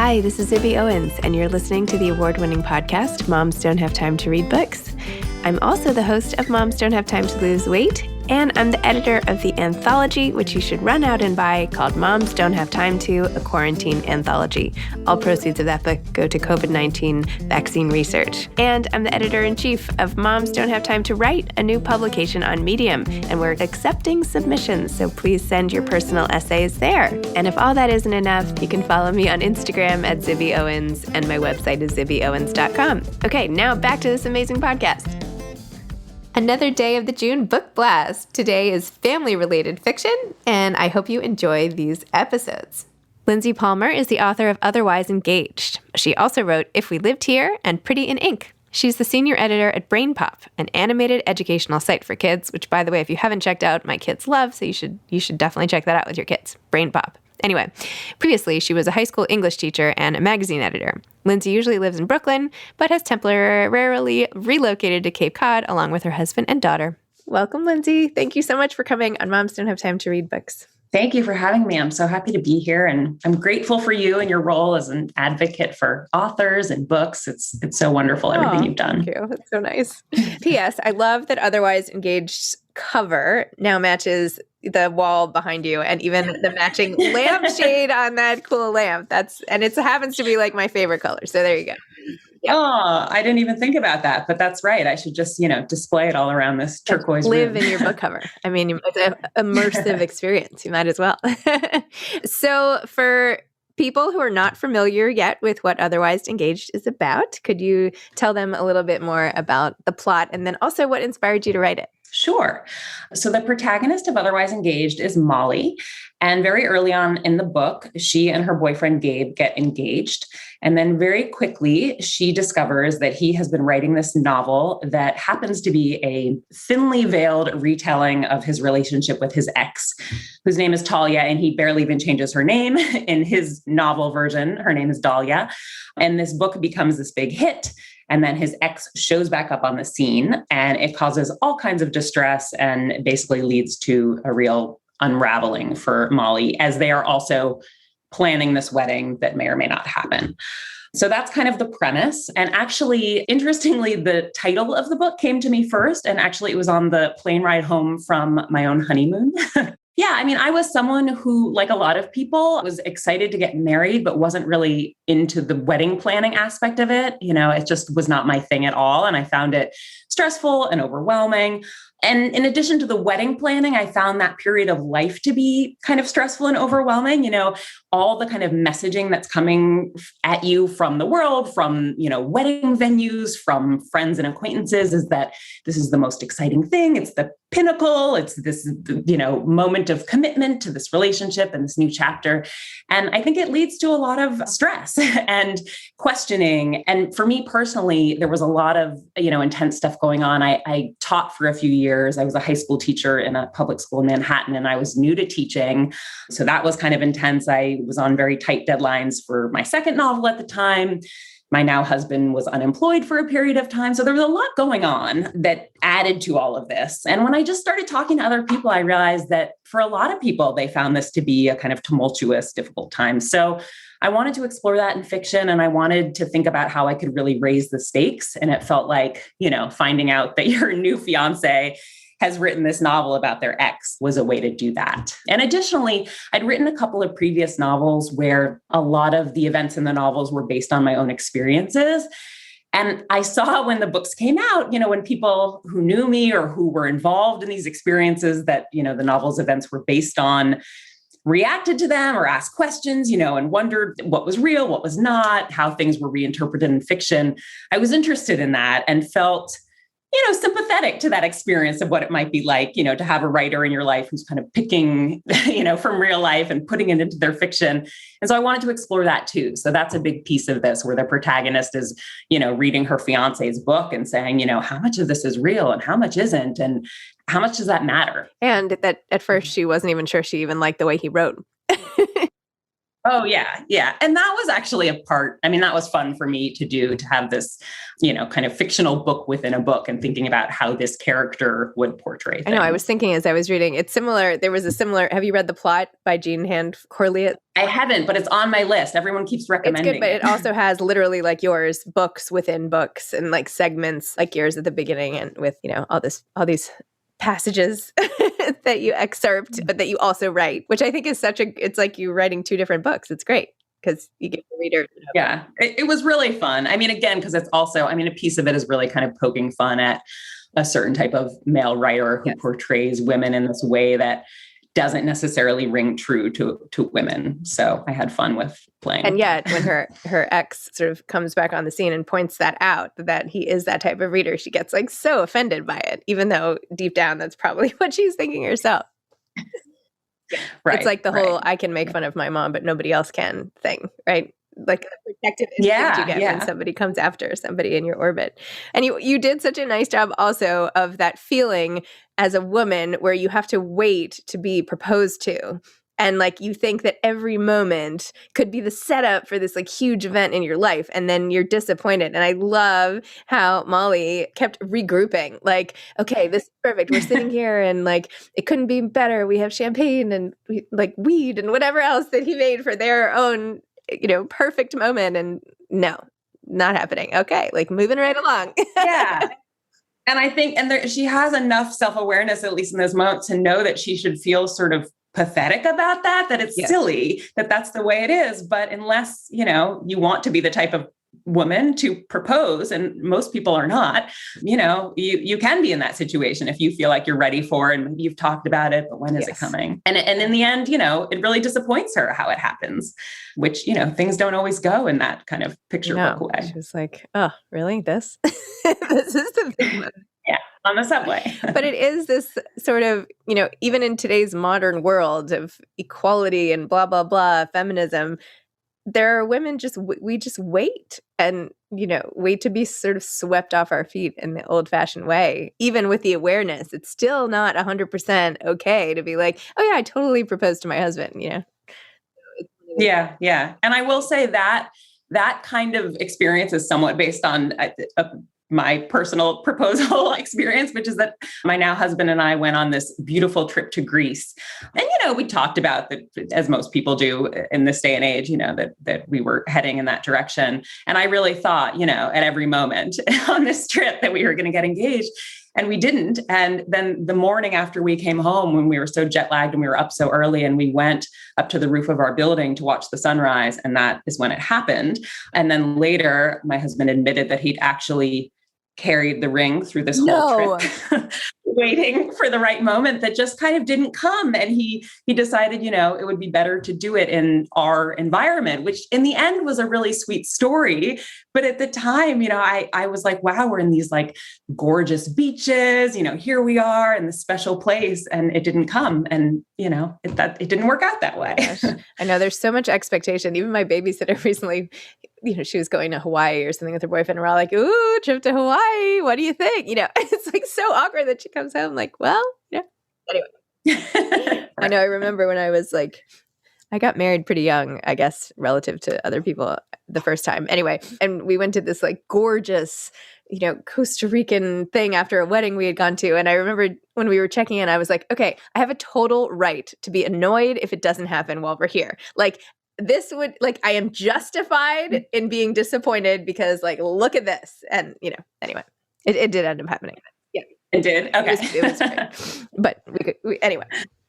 Hi, this is Zibby Owens, and you're listening to the award-winning podcast, Moms Don't Have Time to Read Books. I'm also the host of Moms Don't Have Time to Lose Weight, and I'm the editor of the anthology, which you should run out and buy, called Moms Don't Have Time to, a Quarantine Anthology. All proceeds of that book go to COVID-19 vaccine research. And I'm the editor-in-chief of Moms Don't Have Time to Write, a new publication on Medium, and we're accepting submissions, so please send your personal essays there. And if all that isn't enough, you can follow me on Instagram at Zibby Owens, and my website is zibbyowens.com. Okay, now back to this amazing podcast. Another day of the June Book Blast. Today is family-related fiction, and I hope you enjoy these episodes. Lindsey Palmer is the author of Otherwise Engaged. She also wrote If We Lived Here and Pretty in Ink. She's the senior editor at BrainPop, an animated educational site for kids, which, by the way, if you haven't checked out, my kids love, so you should definitely check that out with your kids. BrainPop. Anyway, previously, she was a high school English teacher and a magazine editor. Lindsey usually lives in Brooklyn, but has temporarily relocated to Cape Cod along with her husband and daughter. Welcome, Lindsey. Thank you so much for coming on Moms Don't Have Time to Read Books. Thank you for having me. I'm so happy to be here, and I'm grateful for you and your role as an advocate for authors and books. It's so wonderful, everything you've done. Thank you. That's so nice. P.S. I love that Otherwise Engaged cover now matches the wall behind you and even the matching lampshade on that cool lamp. And it happens to be like my favorite color. So there you go. Yep. Oh, I didn't even think about that, but that's right. I should just, display it all around this turquoise live room. In your book cover. I mean, it's an immersive experience. You might as well. So for people who are not familiar yet with what Otherwise Engaged is about, could you tell them a little bit more about the plot and then also what inspired you to write it? Sure. So the protagonist of Otherwise Engaged is Molly. And very early on in the book, she and her boyfriend Gabe get engaged. And then very quickly, she discovers that he has been writing this novel that happens to be a thinly veiled retelling of his relationship with his ex, whose name is Talia, and he barely even changes her name. In his novel version, her name is Dahlia. And this book becomes this big hit. And then his ex shows back up on the scene, and it causes all kinds of distress and basically leads to a real unraveling for Molly as they are also planning this wedding that may or may not happen. So that's kind of the premise. And actually, interestingly, the title of the book came to me first. And actually, it was on the plane ride home from my own honeymoon. Yeah, I mean, I was someone who, like a lot of people, was excited to get married, but wasn't really into the wedding planning aspect of it. It just was not my thing at all. And I found it stressful and overwhelming. And in addition to the wedding planning, I found that period of life to be kind of stressful and overwhelming. All the kind of messaging that's coming at you from the world, from, wedding venues, from friends and acquaintances is that this is the most exciting thing. It's the pinnacle. It's this, moment of commitment to this relationship and this new chapter. And I think it leads to a lot of stress and questioning. And for me personally, there was a lot of, intense stuff going on. I taught for a few years. I was a high school teacher in a public school in Manhattan, and I was new to teaching. So that was kind of intense. I was on very tight deadlines for my second novel at the time. My now husband was unemployed for a period of time. So there was a lot going on that added to all of this. And when I just started talking to other people, I realized that for a lot of people, they found this to be a kind of tumultuous, difficult time. So I wanted to explore that in fiction, and I wanted to think about how I could really raise the stakes. And it felt like, finding out that your new fiance has written this novel about their ex was a way to do that. And additionally, I'd written a couple of previous novels where a lot of the events in the novels were based on my own experiences. And I saw when the books came out, when people who knew me or who were involved in these experiences that, the novel's events were based on, reacted to them or asked questions, and wondered what was real, what was not, how things were reinterpreted in fiction. I was interested in that and felt sympathetic to that experience of what it might be like, to have a writer in your life who's kind of picking, from real life and putting it into their fiction. And so I wanted to explore that too. So that's a big piece of this, where the protagonist is, reading her fiance's book and saying, how much of this is real and how much isn't, and how much does that matter? And that at first she wasn't even sure she even liked the way he wrote. Oh yeah. Yeah. And that was actually a part, I mean, that was fun for me to do, to have this, kind of fictional book within a book and thinking about how this character would portray things. I know. I was thinking as I was reading, it's similar. There was a similar, have you read The Plot by Jean Hand Corliet? I haven't, but it's on my list. Everyone keeps recommending It's good, but it also has literally like yours, books within books and like segments like yours at the beginning and with, all these passages that you excerpt, but that you also write, which I think is it's like you writing two different books. It's great because you give the reader. Yeah, it was really fun. I mean, again, because it's also, a piece of it is really kind of poking fun at a certain type of male writer who portrays women in this way that doesn't necessarily ring true to women. So I had fun with playing. And yet when her ex sort of comes back on the scene and points that out, that he is that type of reader, she gets like so offended by it, even though deep down that's probably what she's thinking herself. Right. It's like the whole I can make fun of my mom, but nobody else can thing, right? Like the protective instinct you get when somebody comes after somebody in your orbit. And you did such a nice job also of that feeling as a woman where you have to wait to be proposed to. And like you think that every moment could be the setup for this like huge event in your life, and then you're disappointed. And I love how Molly kept regrouping. Like, okay, this is perfect. We're sitting here, and like it couldn't be better. We have champagne and like weed and whatever else that he made for their own, perfect moment. And no, not happening. Okay, like moving right along. Yeah. And I think, she has enough self-awareness, at least in those moments, to know that she should feel sort of pathetic about that it's silly that that's the way it is. But unless, you want to be the type of woman to propose, and most people are not, you can be in that situation if you feel like you're ready for it and maybe you've talked about it, but when is it coming? And in the end, it really disappoints her how it happens, which, things don't always go in that kind of picture book way. She was like, oh, really? This? This is the thing. Yeah, on the subway. But it is this sort of, even in today's modern world of equality and blah, blah, blah, feminism, there are women we just wait and, wait to be sort of swept off our feet in the old fashioned way. Even with the awareness, it's still not 100% okay to be like, oh yeah, I totally proposed to my husband, Yeah. Yeah. And I will say that kind of experience is somewhat based on my personal proposal experience, which is that my now husband and I went on this beautiful trip to Greece. And, we talked about that, as most people do in this day and age, that we were heading in that direction. And I really thought, at every moment on this trip that we were going to get engaged. And we didn't. And then the morning after we came home, when we were so jet lagged and we were up so early, and we went up to the roof of our building to watch the sunrise. And that is when it happened. And then later, my husband admitted that he'd actually carried the ring through this whole trip, waiting for the right moment that just kind of didn't come. And he decided, it would be better to do it in our environment, which in the end was a really sweet story. But at the time, I was like, wow, we're in these like gorgeous beaches, here we are in this special place, and it didn't come. And, it didn't work out that way. I know there's so much expectation. Even my babysitter recently, she was going to Hawaii or something with her boyfriend, and we're all like, ooh, trip to Hawaii. What do you think? It's like so awkward that she comes home like, well, anyway. I know. I remember when I was like, I got married pretty young, I guess, relative to other people the first time. Anyway, and we went to this like gorgeous, Costa Rican thing after a wedding we had gone to. And I remember when we were checking in, I was like, okay, I have a total right to be annoyed if it doesn't happen while we're here. Like, this would, like, I am justified in being disappointed because, like, look at this. And, anyway, it did end up happening. Yeah. It did? Okay. It was great. But anyway,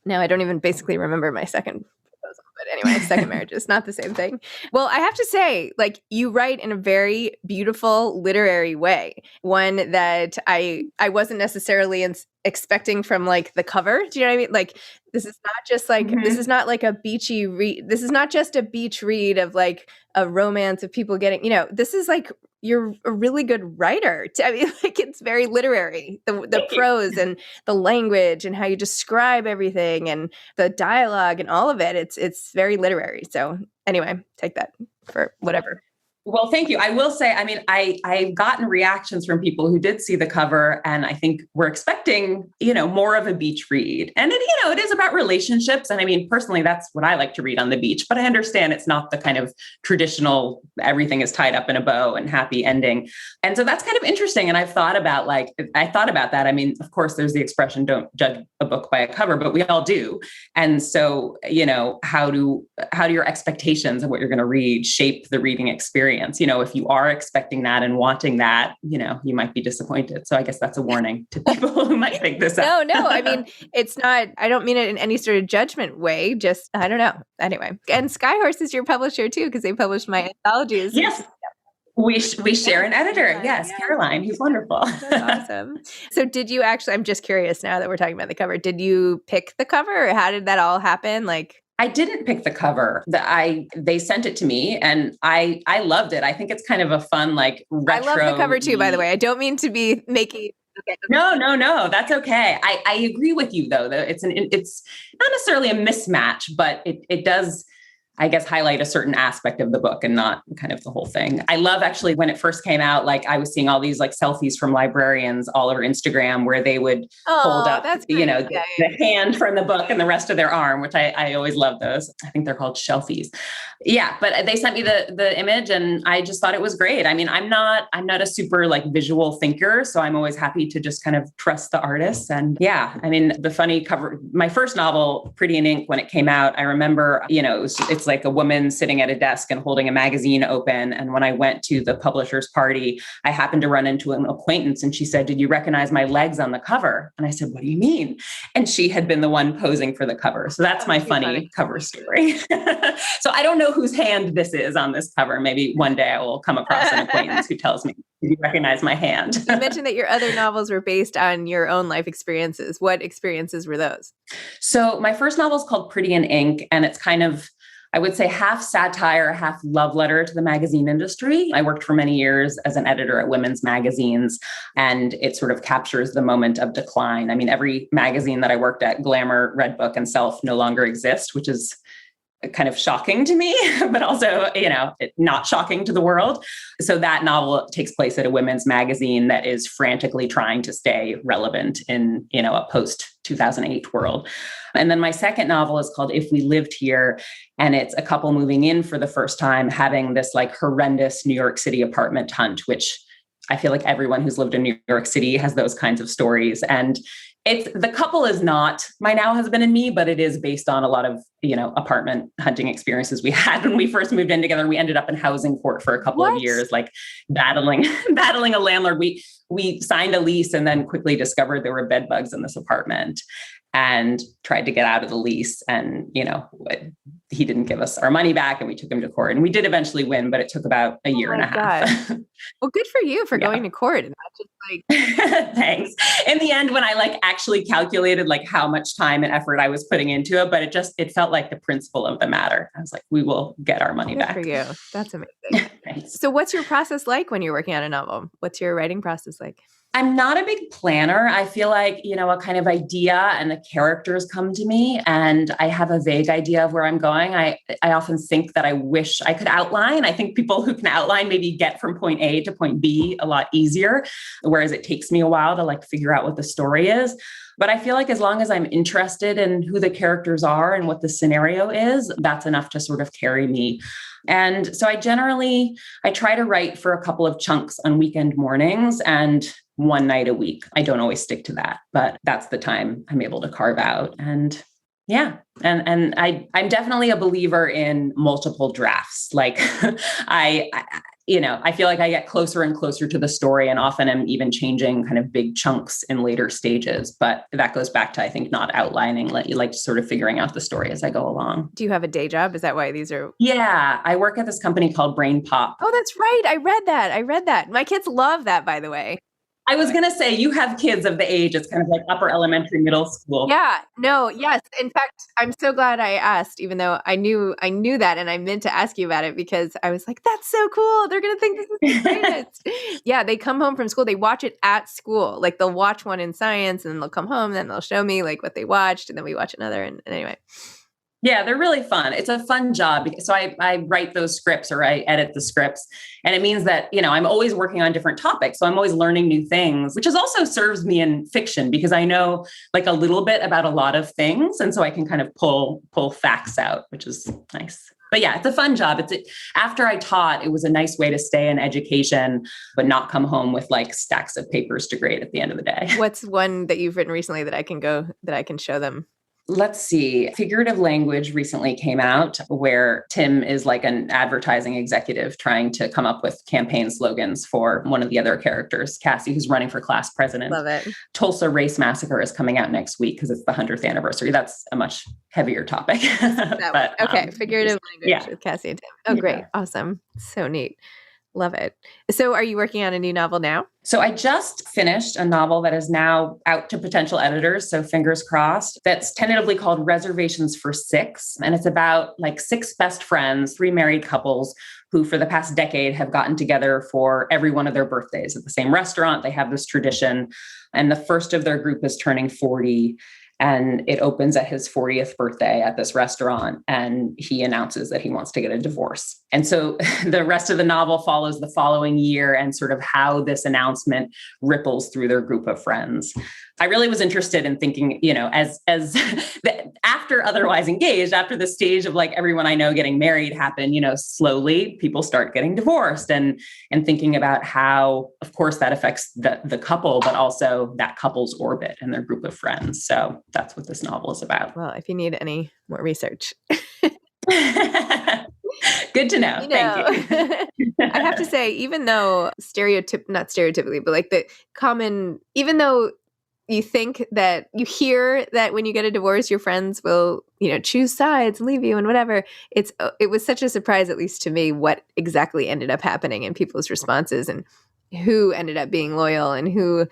now I don't even basically remember my second proposal. But anyway, second marriage is not the same thing. Well, I have to say, like, you write in a very beautiful literary way, one that I wasn't necessarily expecting from like the cover. Do you know what I mean? Like, this is not just like, this is not like a beachy read. This is not just a beach read of like a romance of people getting, this is like, you're a really good writer. I mean, like, it's very literary, the prose and the language and how you describe everything and the dialogue and all of it. It's very literary. So anyway, take that for whatever. Well, thank you. I will say, I mean, I've gotten reactions from people who did see the cover, and I think we're expecting, more of a beach read. And it is about relationships. And I mean, personally, that's what I like to read on the beach, but I understand it's not the kind of traditional, everything is tied up in a bow and happy ending. And so that's kind of interesting. And I thought about that. I mean, of course, there's the expression, don't judge a book by a cover, but we all do. And so, how do your expectations of what you're going to read shape the reading experience? If you are expecting that and wanting that, you might be disappointed. So I guess that's a warning to people who might pick this up. No. I mean, it's not, I don't mean it in any sort of judgment way. Just, I don't know. Anyway. And Skyhorse is your publisher too, because they published my anthologies. Yes. We share an editor. Yes, Caroline. He's wonderful. That's awesome. So did you actually, I'm just curious now that we're talking about the cover, did you pick the cover or how did that all happen? I didn't pick the cover. They sent it to me and I loved it. I think it's kind of a fun, retro. I love the cover too, by the way. I don't mean to be making. Okay. No. That's okay. I agree with you though. It's not necessarily a mismatch, but it does, I guess, highlight a certain aspect of the book and not kind of the whole thing. I love actually when it first came out, I was seeing all these selfies from librarians all over Instagram where they would hold up, the hand from the book and the rest of their arm, which I always love those. I think they're called shelfies. Yeah. But they sent me the image and I just thought it was great. I mean, I'm not a super visual thinker, so I'm always happy to just kind of trust the artists. And yeah, I mean, the funny cover, my first novel, Pretty in Ink, when it came out, I remember, it's like a woman sitting at a desk and holding a magazine open. And when I went to the publisher's party, I happened to run into an acquaintance and she said, "Did you recognize my legs on the cover?" And I said, "What do you mean?" And she had been the one posing for the cover. So that's my funny cover story. So I don't know whose hand this is on this cover. Maybe one day I will come across an acquaintance who tells me, "Did you recognize my hand?" You mentioned that your other novels were based on your own life experiences. What experiences were those? So my first novel is called Pretty in Ink, and it's kind of, I would say, half satire, half love letter to the magazine industry. I worked for many years as an editor at women's magazines, and it sort of captures the moment of decline. I mean, every magazine that I worked at, Glamour, Redbook, and Self, no longer exist, which is kind of shocking to me, but also, not shocking to the world. So that novel takes place at a women's magazine that is frantically trying to stay relevant in, a post-2008 world. And then my second novel is called If We Lived Here. And it's a couple moving in for the first time, having this horrendous New York City apartment hunt, which I feel like everyone who's lived in New York City has those kinds of stories. And the couple is not my now husband and me, but it is based on a lot of, apartment hunting experiences we had when we first moved in together. We ended up in housing court for a couple of years, battling a landlord. We signed a lease and then quickly discovered there were bed bugs in this apartment and tried to get out of the lease. And, he didn't give us our money back and we took him to court, and we did eventually win, but it took about a year and a half. Well, good for you for going to court and not just Thanks. In the end, when I actually calculated how much time and effort I was putting into it, but it felt like the principle of the matter. I was like, we will get our money back. Good for you. That's amazing. Thanks. So what's your process like when you're working on a novel? What's your writing process like? I'm not a big planner. I feel like, a kind of idea and the characters come to me and I have a vague idea of where I'm going. I often think that I wish I could outline. I think people who can outline maybe get from point A to point B a lot easier, whereas it takes me a while to figure out what the story is. But I feel like as long as I'm interested in who the characters are and what the scenario is, that's enough to sort of carry me. And so I try to write for a couple of chunks on weekend mornings and one night a week. I don't always stick to that, but that's the time I'm able to carve out. And yeah. And I'm definitely a believer in multiple drafts. I feel like I get closer and closer to the story and often am even changing kind of big chunks in later stages. But that goes back to, I think, not outlining, sort of figuring out the story as I go along. Do you have a day job? Is that why these are? Yeah. I work at this company called Brain Pop. Oh, that's right. I read that. My kids love that, by the way. I was going to say, you have kids of the age, it's kind of like upper elementary, middle school. Yeah, no, yes. In fact, I'm so glad I asked, even though I knew that and I meant to ask you about it because I was like, that's so cool. They're going to think this is the greatest. Yeah, they come home from school. They watch it at school. They'll watch one in science and then they'll come home and then they'll show me what they watched and then we watch another. And anyway. Yeah, they're really fun. It's a fun job. So I write those scripts or I edit the scripts. And it means that, I'm always working on different topics. So I'm always learning new things, which is also serves me in fiction because I know like a little bit about a lot of things. And so I can kind of pull facts out, which is nice. But yeah, it's a fun job. After I taught, it was a nice way to stay in education, but not come home with like stacks of papers to grade at the end of the day. What's one that you've written recently that I can show them? Let's see. Figurative language recently came out where Tim is like an advertising executive trying to come up with campaign slogans for one of the other characters, Cassie, who's running for class president. Love it. Tulsa Race Massacre is coming out next week because it's the 100th anniversary. That's a much heavier topic. Okay. Figurative language with Cassie and Tim. Oh, great. Yeah. Awesome. So neat. Love it. So are you working on a new novel now? So I just finished a novel that is now out to potential editors. So fingers crossed. That's tentatively called Reservations for Six. And it's about like 6 best friends, 3 married couples who for the past decade have gotten together for every one of their birthdays at the same restaurant. They have this tradition. And the first of their group is turning 40. And it opens at his 40th birthday at this restaurant. And he announces that he wants to get a divorce. And so the rest of the novel follows the following year and sort of how this announcement ripples through their group of friends. I really was interested in thinking, as after Otherwise Engaged, after the stage of like everyone I know getting married happened, slowly people start getting divorced and thinking about how, of course, that affects the couple, but also that couple's orbit and their group of friends. So that's what this novel is about. Well, if you need any more research. Good to know. Thank you. I have to say, even though not stereotypically, but like the common, even though you think that you hear that when you get a divorce, your friends will, choose sides and leave you and whatever. It was such a surprise, at least to me, what exactly ended up happening in people's responses and who ended up being loyal and who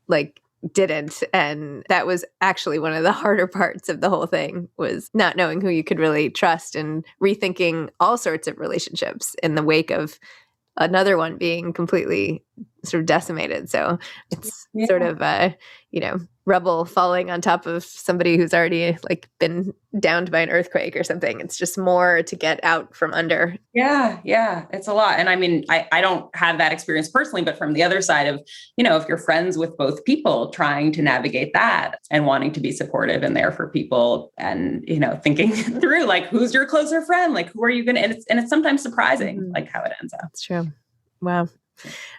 like didn't. And that was actually one of the harder parts of the whole thing, was not knowing who you could really trust and rethinking all sorts of relationships in the wake of another one being completely sort of decimated. So it's sort of rubble falling on top of somebody who's already like been downed by an earthquake or something. It's just more to get out from under. Yeah. It's a lot. And I mean, I don't have that experience personally, but from the other side of, if you're friends with both people, trying to navigate that and wanting to be supportive and there for people and, thinking through like, who's your closer friend? Like, who are you going to, and it's sometimes surprising like how it ends up. That's true. Wow.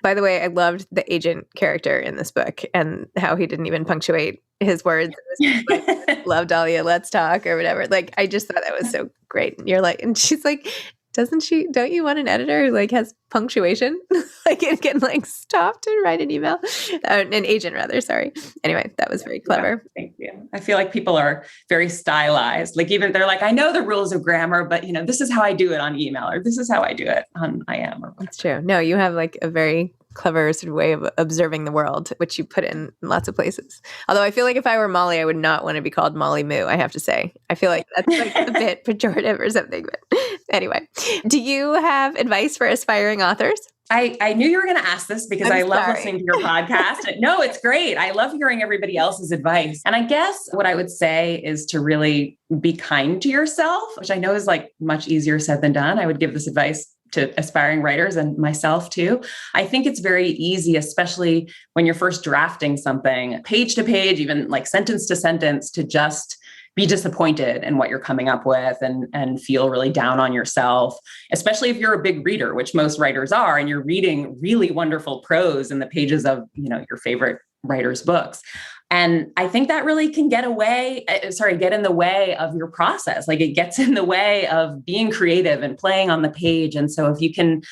By the way, I loved the agent character in this book and how he didn't even punctuate his words. It was like, love Dahlia, let's talk or whatever. Like, I just thought that was so great. And you're like, and she's like, don't you want an editor who like has punctuation? Like it can like stop to write an email? An agent rather, sorry. Anyway, that was very clever. Yeah, thank you. I feel like people are very stylized. Like even they're like, I know the rules of grammar, but this is how I do it on email or this is how I do it on IM. Or That's true. No, you have like a very clever sort of way of observing the world, which you put in lots of places. Although I feel like if I were Molly, I would not want to be called Molly Moo, I have to say. I feel like that's like a bit pejorative or something. But anyway, do you have advice for aspiring authors? I knew you were going to ask this because I love listening to your podcast. No, it's great. I love hearing everybody else's advice. And I guess what I would say is to really be kind to yourself, which I know is like much easier said than done. I would give this advice to aspiring writers and myself too. I think it's very easy, especially when you're first drafting something, page to page, even like sentence to sentence, to just be disappointed in what you're coming up with and feel really down on yourself, especially if you're a big reader, which most writers are, and you're reading really wonderful prose in the pages of, your favorite writers' books. And I think that really can get in the way of your process. Like it gets in the way of being creative and playing on the page. And so if you can,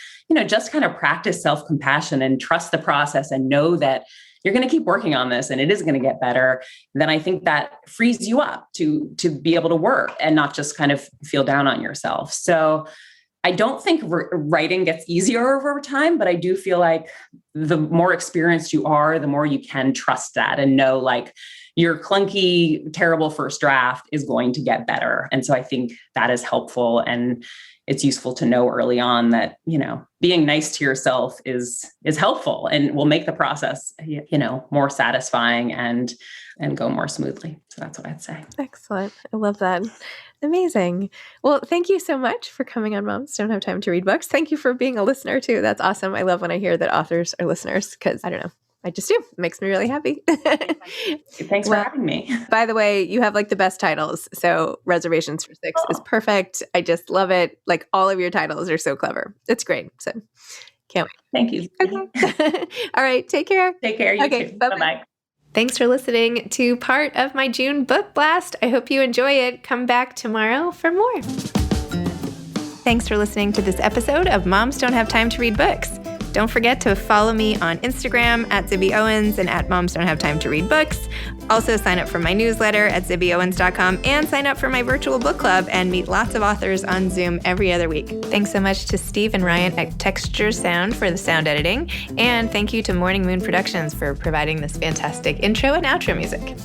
just kind of practice self-compassion and trust the process and know that you're going to keep working on this and it is going to get better, then I think that frees you up to be able to work and not just kind of feel down on yourself. So I don't think writing gets easier over time, but I do feel like the more experienced you are, the more you can trust that and know like your clunky, terrible first draft is going to get better. And so I think that is helpful. And it's useful to know early on that, being nice to yourself is helpful and will make the process, more satisfying and go more smoothly. So that's what I'd say. Excellent. I love that. Amazing. Well, thank you so much for coming on Moms Don't Have Time to Read Books. Thank you for being a listener too. That's awesome. I love when I hear that authors are listeners because I don't know. I just do. It makes me really happy. Thanks for having me. By the way, you have like the best titles. So Reservations for Six is perfect. I just love it. Like all of your titles are so clever. It's great. So can't wait. Thank you. Okay. All right. Take care. Take care. You too. Bye-bye. Thanks for listening to part of my June book blast. I hope you enjoy it. Come back tomorrow for more. Thanks for listening to this episode of Moms Don't Have Time to Read Books. Don't forget to follow me on Instagram at Zibby Owens and at Moms Don't Have Time to Read Books. Also sign up for my newsletter at zibbyowens.com and sign up for my virtual book club and meet lots of authors on Zoom every other week. Thanks so much to Steve and Ryan at Texture Sound for the sound editing. And thank you to Morning Moon Productions for providing this fantastic intro and outro music.